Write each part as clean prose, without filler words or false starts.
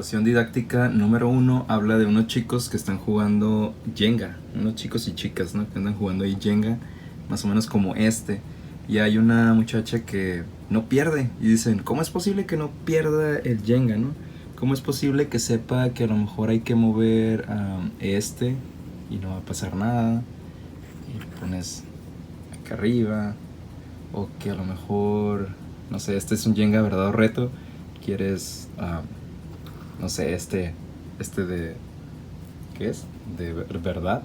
situación didáctica número 1 habla de unos chicos que están jugando Jenga, unos chicos y chicas, ¿no? Que andan jugando ahí Jenga, más o menos como este. Y hay una muchacha que no pierde. Y dicen, ¿cómo es posible que no pierda el Jenga, no? ¿Cómo es posible que sepa que a lo mejor hay que mover este y no va a pasar nada? Y lo pones acá arriba. O que a lo mejor, no sé, este es un Jenga verdad o reto. Quieres no sé, este de, ¿qué es? De verdad.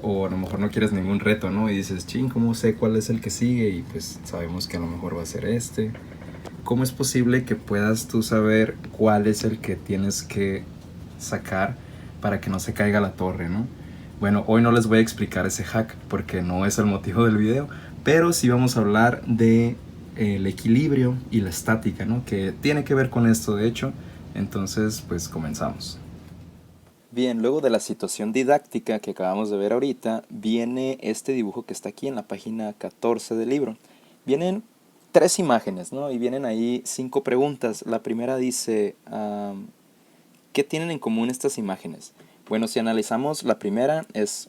O a lo mejor no quieres ningún reto, ¿no? Y dices, ching, ¿cómo sé cuál es el que sigue? Y pues sabemos que a lo mejor va a ser este. ¿Cómo es posible que puedas tú saber cuál es el que tienes que sacar para que no se caiga la torre, ¿no? Bueno, hoy no les voy a explicar ese hack porque no es el motivo del video, pero sí vamos a hablar de el equilibrio y la estática, ¿no? Que tiene que ver con esto, de hecho. Entonces, pues comenzamos. Bien, luego de la situación didáctica que acabamos de ver ahorita, viene este dibujo que está aquí en la página 14 del libro. Vienen tres imágenes, ¿no? Y vienen ahí 5 preguntas. La primera dice, ¿qué tienen en común estas imágenes? Bueno, si analizamos, la primera es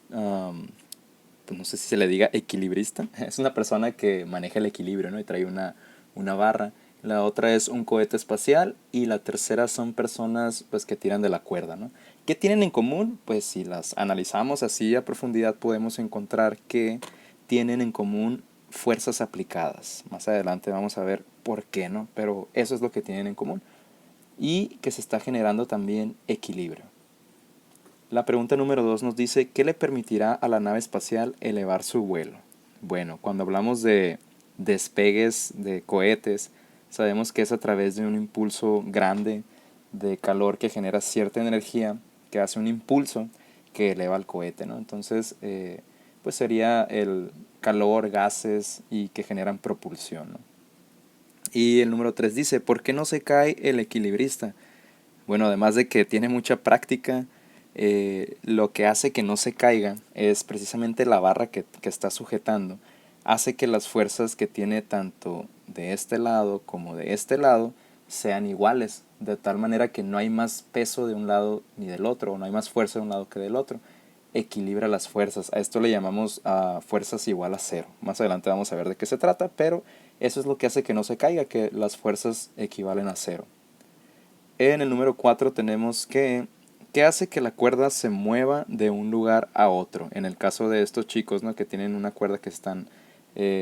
pues no sé si se le diga equilibrista. Es una persona que maneja el equilibrio, ¿no? Y trae una barra. La otra es un cohete espacial y la tercera son personas pues que tiran de la cuerda, ¿no? ¿Qué tienen en común? Pues si las analizamos así a profundidad podemos encontrar que tienen en común fuerzas aplicadas. Más adelante vamos a ver por qué, ¿no? Pero eso es lo que tienen en común. Y que se está generando también equilibrio. La pregunta número 2 nos dice, ¿qué le permitirá a la nave espacial elevar su vuelo? Bueno, cuando hablamos de despegues de cohetes, sabemos que es a través de un impulso grande de calor que genera cierta energía, que hace un impulso que eleva el cohete, ¿no? Entonces, pues sería el calor, gases y que generan propulsión, ¿no? Y el número 3 dice, ¿por qué no se cae el equilibrista? Bueno, además de que tiene mucha práctica, lo que hace que no se caiga es precisamente la barra que está sujetando. Hace que las fuerzas que tiene tanto de este lado como de este lado sean iguales, de tal manera que no hay más peso de un lado ni del otro, o no hay más fuerza de un lado que del otro. Equilibra las fuerzas. A esto le llamamos fuerzas igual a cero. Más adelante vamos a ver de qué se trata, pero eso es lo que hace que no se caiga, que las fuerzas equivalen a cero. En el número 4 tenemos que hace que la cuerda se mueva de un lugar a otro. En el caso de estos chicos, ¿no? Que tienen una cuerda que están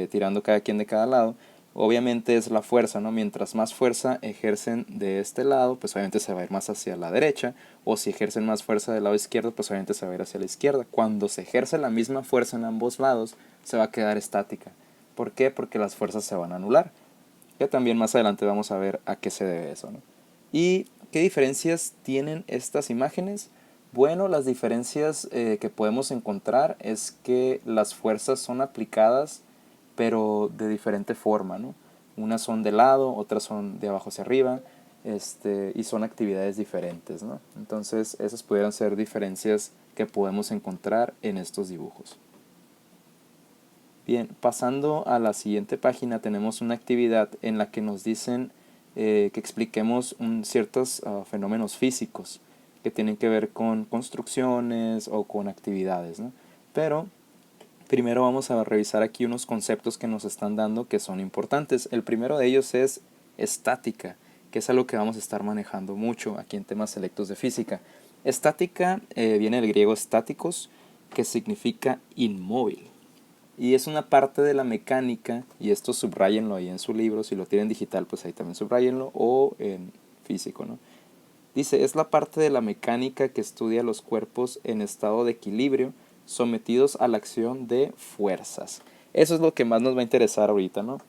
tirando cada quien de cada lado, obviamente es la fuerza, ¿no? Mientras más fuerza ejercen de este lado, pues obviamente se va a ir más hacia la derecha, o si ejercen más fuerza del lado izquierdo, pues obviamente se va a ir hacia la izquierda. Cuando se ejerce la misma fuerza en ambos lados, se va a quedar estática. ¿Por qué? Porque las fuerzas se van a anular. Que también más adelante vamos a ver a qué se debe eso, ¿no? ¿Y qué diferencias tienen estas imágenes? Bueno, las diferencias que podemos encontrar es que las fuerzas son aplicadas, pero de diferente forma, ¿no? Unas son de lado, otras son de abajo hacia arriba, y son actividades diferentes, ¿no? Entonces, esas pudieran ser diferencias que podemos encontrar en estos dibujos. Bien, pasando a la siguiente página tenemos una actividad en la que nos dicen que expliquemos ciertos fenómenos físicos que tienen que ver con construcciones o con actividades, ¿no? Pero primero vamos a revisar aquí unos conceptos que nos están dando que son importantes. El primero de ellos es estática, que es algo que vamos a estar manejando mucho aquí en temas selectos de física. Estática viene del griego estáticos, que significa inmóvil. Y es una parte de la mecánica, y esto subrayenlo ahí en su libro, si lo tienen digital pues ahí también subrayenlo, o en físico, ¿no? Dice, es la parte de la mecánica que estudia los cuerpos en estado de equilibrio sometidos a la acción de fuerzas. Eso es lo que más nos va a interesar ahorita, ¿no?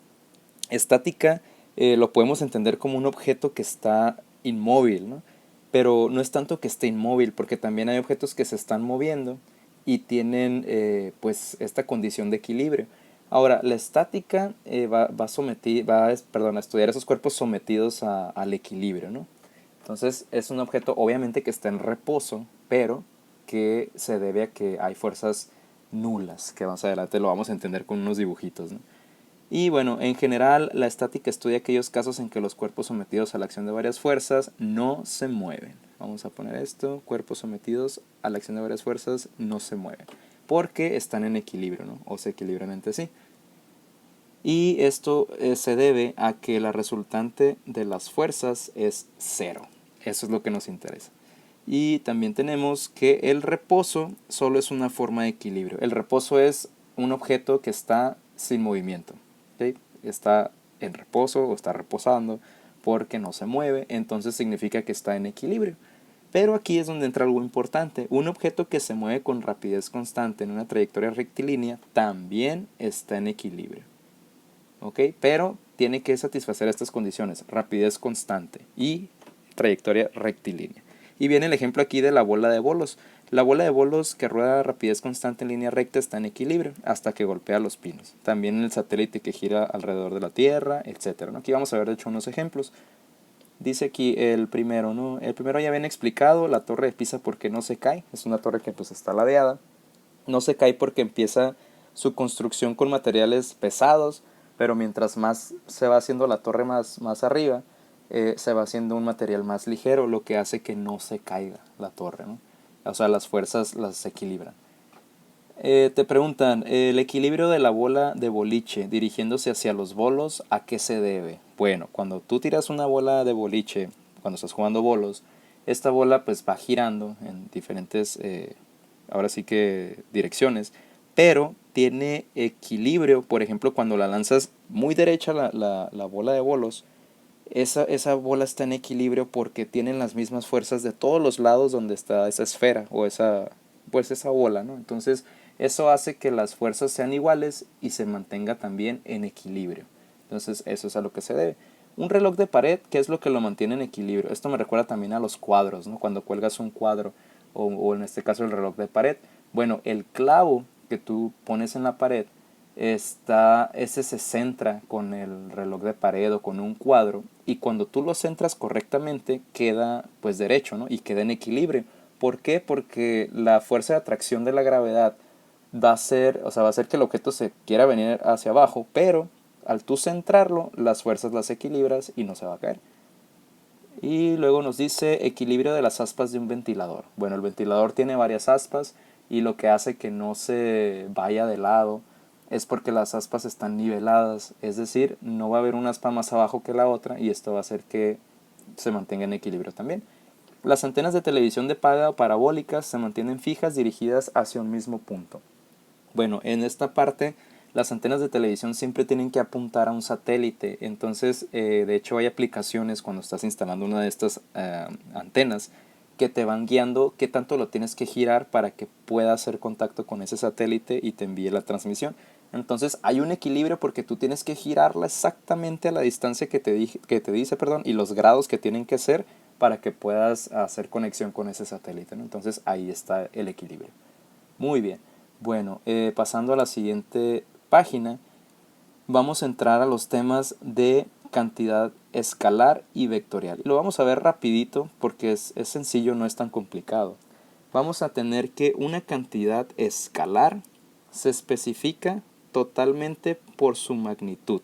Estática lo podemos entender como un objeto que está inmóvil, ¿no? Pero no es tanto que esté inmóvil, porque también hay objetos que se están moviendo y tienen pues esta condición de equilibrio. Ahora, la estática a estudiar esos cuerpos sometidos al equilibrio, ¿no? Entonces es un objeto obviamente que está en reposo, pero que se debe a que hay fuerzas nulas, que más adelante lo vamos a entender con unos dibujitos, ¿no? Y bueno, en general la estática estudia aquellos casos en que los cuerpos sometidos a la acción de varias fuerzas no se mueven. Vamos a poner esto, cuerpos sometidos a la acción de varias fuerzas no se mueven, porque están en equilibrio, ¿no? O se equilibran entre sí. Y esto se debe a que la resultante de las fuerzas es cero. Eso es lo que nos interesa. Y también tenemos que el reposo solo es una forma de equilibrio. El reposo es un objeto que está sin movimiento, ¿sí? Está en reposo o está reposando porque no se mueve, entonces significa que está en equilibrio. Pero aquí es donde entra algo importante. Un objeto que se mueve con rapidez constante en una trayectoria rectilínea también está en equilibrio. ¿Ok? Pero tiene que satisfacer estas condiciones: rapidez constante y trayectoria rectilínea. Y viene el ejemplo aquí de la bola de bolos. La bola de bolos que rueda a rapidez constante en línea recta está en equilibrio hasta que golpea los pinos. También el satélite que gira alrededor de la Tierra, etc., ¿no? Aquí vamos a ver de hecho unos ejemplos. Dice aquí el primero, ¿no? El primero ya bien explicado, la torre de Pisa porque no se cae. Es una torre que pues está ladeada. No se cae porque empieza su construcción con materiales pesados, pero mientras más se va haciendo la torre más arriba, se va haciendo un material más ligero, lo que hace que no se caiga la torre, ¿no? O sea, las fuerzas las equilibran. Te preguntan, el equilibrio de la bola de boliche dirigiéndose hacia los bolos, ¿a qué se debe? Bueno, cuando tú tiras una bola de boliche, cuando estás jugando bolos, esta bola pues va girando en diferentes, ahora sí que direcciones, pero tiene equilibrio. Por ejemplo, cuando la lanzas muy derecha la bola de bolos, esa bola está en equilibrio porque tienen las mismas fuerzas de todos los lados donde está esa esfera o esa bola, ¿no? Entonces eso hace que las fuerzas sean iguales y se mantenga también en equilibrio. Entonces eso es a lo que se debe. Un reloj de pared, ¿qué es lo que lo mantiene en equilibrio? Esto me recuerda también a los cuadros, ¿no? Cuando cuelgas un cuadro o en este caso el reloj de pared. Bueno, el clavo que tú pones en la pared, ese se centra con el reloj de pared o con un cuadro, y cuando tú lo centras correctamente queda pues derecho, ¿no? Y queda en equilibrio. ¿Por qué? Porque la fuerza de atracción de la gravedad va a hacer que el objeto se quiera venir hacia abajo, pero al tú centrarlo, las fuerzas las equilibras y no se va a caer. Y luego nos dice equilibrio de las aspas de un ventilador. Bueno, el ventilador tiene varias aspas y lo que hace que no se vaya de lado es porque las aspas están niveladas, es decir, no va a haber una aspa más abajo que la otra y esto va a hacer que se mantenga en equilibrio también. Las antenas de televisión de paga o parabólicas se mantienen fijas dirigidas hacia un mismo punto. Bueno, en esta parte las antenas de televisión siempre tienen que apuntar a un satélite. Entonces, de hecho hay aplicaciones cuando estás instalando una de estas antenas que te van guiando qué tanto lo tienes que girar para que pueda hacer contacto con ese satélite y te envíe la transmisión. Entonces hay un equilibrio porque tú tienes que girarla exactamente a la distancia que te dice, y los grados que tienen que ser para que puedas hacer conexión con ese satélite, ¿no? Entonces ahí está el equilibrio. Muy bien. Bueno, pasando a la siguiente página, vamos a entrar a los temas de cantidad escalar y vectorial. Y lo vamos a ver rapidito porque es sencillo, no es tan complicado. Vamos a tener que una cantidad escalar se especifica totalmente por su magnitud.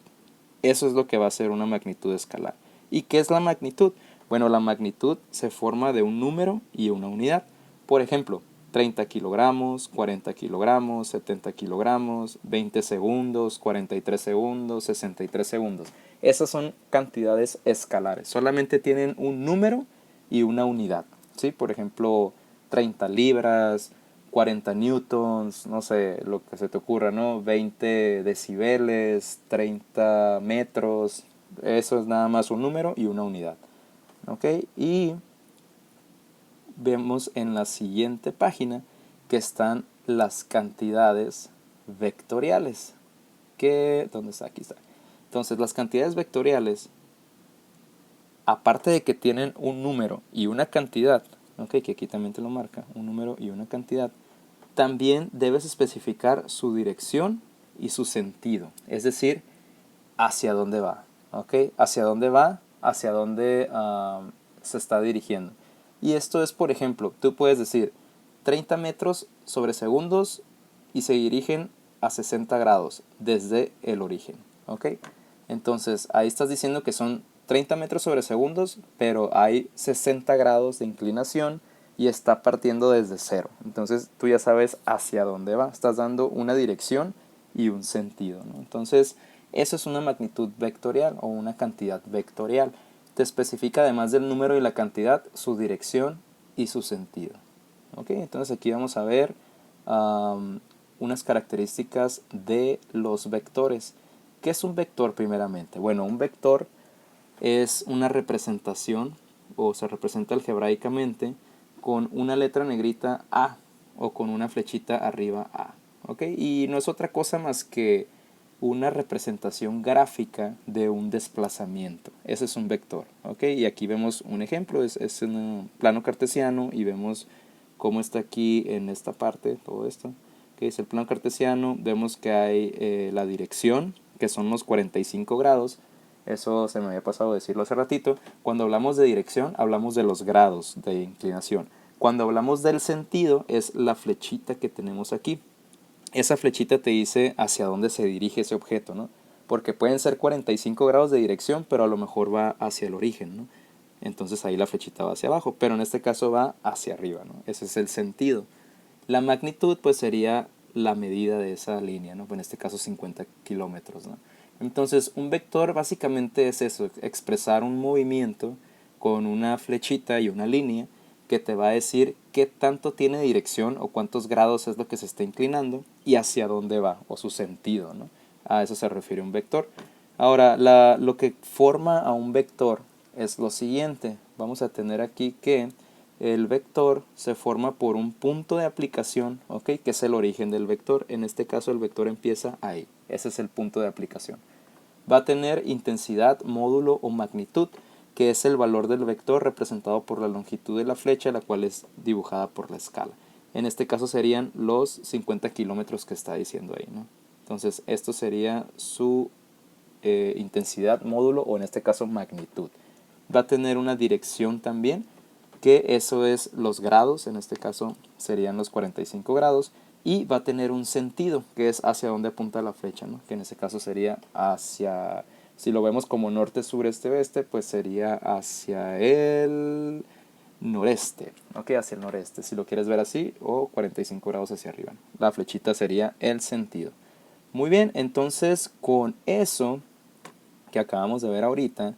Eso es lo que va a ser una magnitud escalar. ¿Y qué es la magnitud? Bueno, la magnitud se forma de un número y una unidad. Por ejemplo, 30 kilogramos, 40 kilogramos, 70 kilogramos, 20 segundos, 43 segundos, 63 segundos. Esas son cantidades escalares. Solamente tienen un número y una unidad, ¿sí? Por ejemplo, 30 libras, 40 newtons, no sé, lo que se te ocurra, ¿no? 20 decibeles, 30 metros. Eso es nada más un número y una unidad. ¿Ok? Y vemos en la siguiente página que están las cantidades vectoriales. ¿Dónde está? Aquí está. Entonces, las cantidades vectoriales, aparte de que tienen un número y una cantidad, ¿ok? Que aquí también te lo marca, un número y una cantidad, también debes especificar su dirección y su sentido, es decir, hacia dónde va, ¿ok? Hacia dónde va, hacia dónde se está dirigiendo. Y esto es, por ejemplo, tú puedes decir 30 metros sobre segundos y se dirigen a 60 grados desde el origen. ¿ok? Entonces ahí estás diciendo que son 30 metros sobre segundos, pero hay 60 grados de inclinación y está partiendo desde cero. Entonces tú ya sabes hacia dónde va, estás dando una dirección y un sentido, ¿no? Entonces eso es una magnitud vectorial o una cantidad vectorial. Te especifica además del número y la cantidad, su dirección y su sentido. ¿Ok? Entonces aquí vamos a ver unas características de los vectores. ¿Qué es un vector primeramente? Bueno, un vector es una representación o se representa algebraicamente con una letra negrita A o con una flechita arriba A. ¿Ok? Y no es otra cosa más que una representación gráfica de un desplazamiento. Ese es un vector. ¿Ok? Y aquí vemos un ejemplo, es un plano cartesiano y vemos cómo está aquí en esta parte, todo esto, que es el plano cartesiano. Vemos que hay la dirección, que son los 45 grados. Eso se me había pasado decirlo hace ratito. Cuando hablamos de dirección, hablamos de los grados de inclinación. Cuando hablamos del sentido, es la flechita que tenemos aquí. Esa flechita te dice hacia dónde se dirige ese objeto, ¿no? Porque pueden ser 45 grados de dirección, pero a lo mejor va hacia el origen, ¿no? Entonces ahí la flechita va hacia abajo, pero en este caso va hacia arriba, ¿no? Ese es el sentido. La magnitud pues sería la medida de esa línea, ¿no? En este caso 50 kilómetros, ¿no? Entonces un vector básicamente es eso, expresar un movimiento con una flechita y una línea que te va a decir qué tanto tiene dirección o cuántos grados es lo que se está inclinando y hacia dónde va o su sentido, ¿no? A eso se refiere un vector. Ahora, lo que forma a un vector es lo siguiente. Vamos a tener aquí que el vector se forma por un punto de aplicación, ¿ok? Que es el origen del vector. En este caso el vector empieza ahí. Ese es el punto de aplicación. Va a tener intensidad, módulo o magnitud, que es el valor del vector representado por la longitud de la flecha, la cual es dibujada por la escala. En este caso serían los 50 kilómetros que está diciendo ahí, ¿no? Entonces esto sería su intensidad, módulo o en este caso magnitud. Va a tener una dirección también, que eso es los grados, en este caso serían los 45 grados, y va a tener un sentido, que es hacia dónde apunta la flecha, ¿no? Que en este caso sería hacia, si lo vemos como norte, sur, este, oeste, pues sería hacia el noreste, ¿ok? Hacia el noreste, si lo quieres ver así, o 45 grados hacia arriba. La flechita sería el sentido. Muy bien, entonces con eso que acabamos de ver ahorita,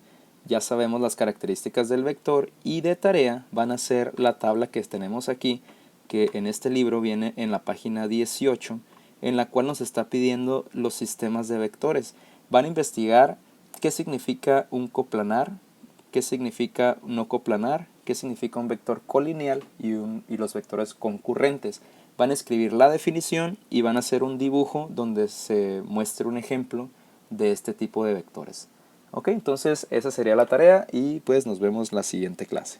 ya sabemos las características del vector y de tarea van a ser la tabla que tenemos aquí, que en este libro viene en la página 18, en la cual nos está pidiendo los sistemas de vectores. Van a investigar qué significa un coplanar, qué significa no coplanar, qué significa un vector colineal y los vectores concurrentes. Van a escribir la definición y van a hacer un dibujo donde se muestre un ejemplo de este tipo de vectores. Ok, entonces esa sería la tarea y pues nos vemos la siguiente clase.